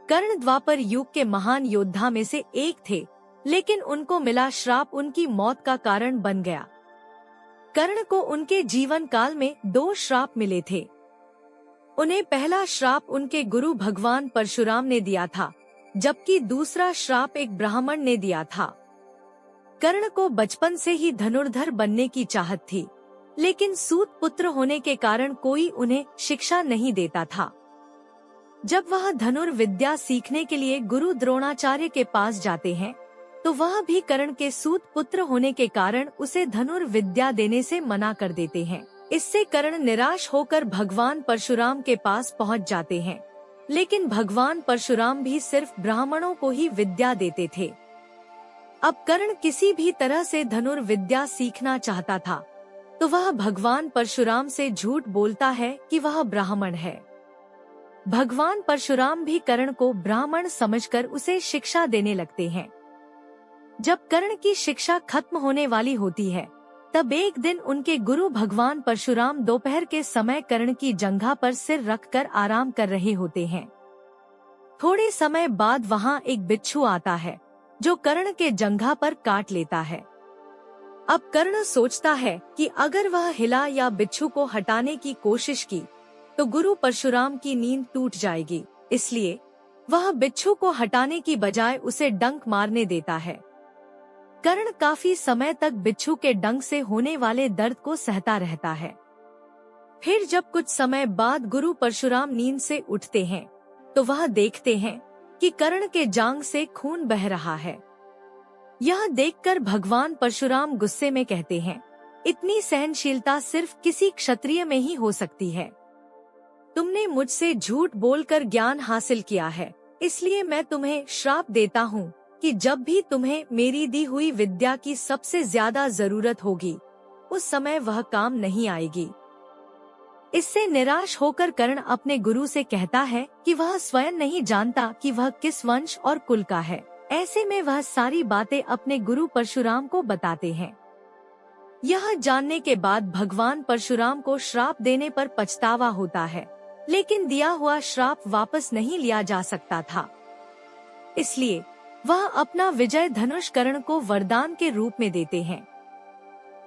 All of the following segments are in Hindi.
कर्ण द्वापर युग के महान योद्धा में से एक थे, लेकिन उनको मिला श्राप उनकी मौत का कारण बन गया। कर्ण को उनके जीवन काल में 2 श्राप मिले थे। उन्हें पहला श्राप उनके गुरु भगवान परशुराम ने दिया था, जबकि दूसरा श्राप एक ब्राह्मण ने दिया था। कर्ण को बचपन से ही धनुर्धर बनने की चाहत थी, लेकिन सूत पुत्र होने के कारण कोई उन्हें शिक्षा नहीं देता था। जब वह धनुर्विद्या सीखने के लिए गुरु द्रोणाचार्य के पास जाते हैं, तो वह भी कर्ण के सूत पुत्र होने के कारण उसे धनुर्विद्या देने से मना कर देते हैं। इससे कर्ण निराश होकर भगवान परशुराम के पास पहुंच जाते हैं, लेकिन भगवान परशुराम भी सिर्फ ब्राह्मणों को ही विद्या देते थे। अब कर्ण किसी भी तरह से धनुर्विद्या सीखना चाहता था, तो वह भगवान परशुराम से झूठ बोलता है कि वह ब्राह्मण है। भगवान परशुराम भी कर्ण को ब्राह्मण समझकर उसे शिक्षा देने लगते हैं। जब कर्ण की शिक्षा खत्म होने वाली होती है, तब एक दिन उनके गुरु भगवान परशुराम दोपहर के समय कर्ण की जंघा पर सिर रखकर आराम कर रहे होते हैं। थोड़े समय बाद वहां एक बिच्छू आता है, जो कर्ण के जंघा पर काट लेता है। अब कर्ण सोचता है कि अगर वह हिला या बिच्छू को हटाने की कोशिश की, तो गुरु परशुराम की नींद टूट जाएगी। इसलिए वह बिच्छू को हटाने की बजाय उसे डंक मारने देता है। कर्ण काफी समय तक बिच्छू के डंक से होने वाले दर्द को सहता रहता है। फिर जब कुछ समय बाद गुरु परशुराम नींद से उठते हैं, तो वह देखते हैं कि कर्ण के जांघ से खून बह रहा है। यह देखकर भगवान परशुराम गुस्से में कहते हैं, इतनी सहनशीलता सिर्फ किसी क्षत्रिय में ही हो सकती है। तुमने मुझसे झूठ बोलकर ज्ञान हासिल किया है, इसलिए मैं तुम्हें श्राप देता हूँ कि जब भी तुम्हें मेरी दी हुई विद्या की सबसे ज्यादा जरूरत होगी, उस समय वह काम नहीं आएगी। इससे निराश होकर कर्ण अपने गुरु से कहता है कि वह स्वयं नहीं जानता कि वह किस वंश और कुल का है। ऐसे में वह सारी बातें अपने गुरु परशुराम को बताते हैं। यह जानने के बाद भगवान परशुराम को श्राप देने पर पछतावा होता है, लेकिन दिया हुआ श्राप वापस नहीं लिया जा सकता था। इसलिए वह अपना विजय धनुष कर्ण को वरदान के रूप में देते हैं।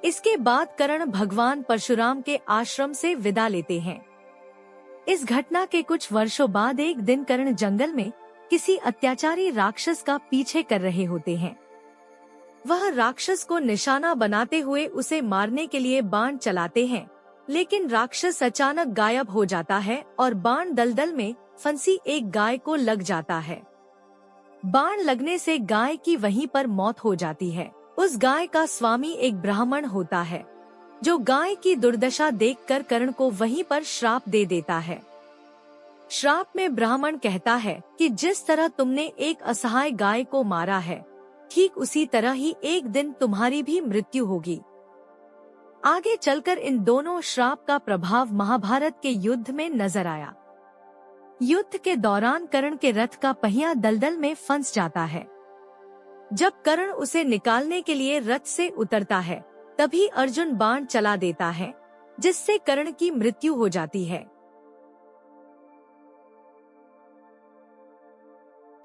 इसके बाद कर्ण भगवान परशुराम के आश्रम से विदा लेते हैं। इस घटना के कुछ वर्षों बाद एक दिन कर्ण जंगल में किसी अत्याचारी राक्षस का पीछे कर रहे होते हैं। वह राक्षस को निशाना बनाते हुए उसे मारने के लिए बाण चलाते हैं, लेकिन राक्षस अचानक गायब हो जाता है और बाण दलदल में फंसी एक गाय को लग जाता है। बाण लगने से गाय की वहीं पर मौत हो जाती है। उस गाय का स्वामी एक ब्राह्मण होता है, जो गाय की दुर्दशा देखकर कर्ण को वहीं पर श्राप दे देता है। श्राप में ब्राह्मण कहता है कि जिस तरह तुमने एक असहाय गाय को मारा है, ठीक उसी तरह ही एक दिन तुम्हारी भी मृत्यु होगी। आगे चलकर इन दोनों श्राप का प्रभाव महाभारत के युद्ध में नजर आया। युद्ध के दौरान कर्ण के रथ का पहिया दलदल में फंस जाता है। जब कर्ण उसे निकालने के लिए रथ से उतरता है, तभी अर्जुन बाण चला देता है, जिससे कर्ण की मृत्यु हो जाती है।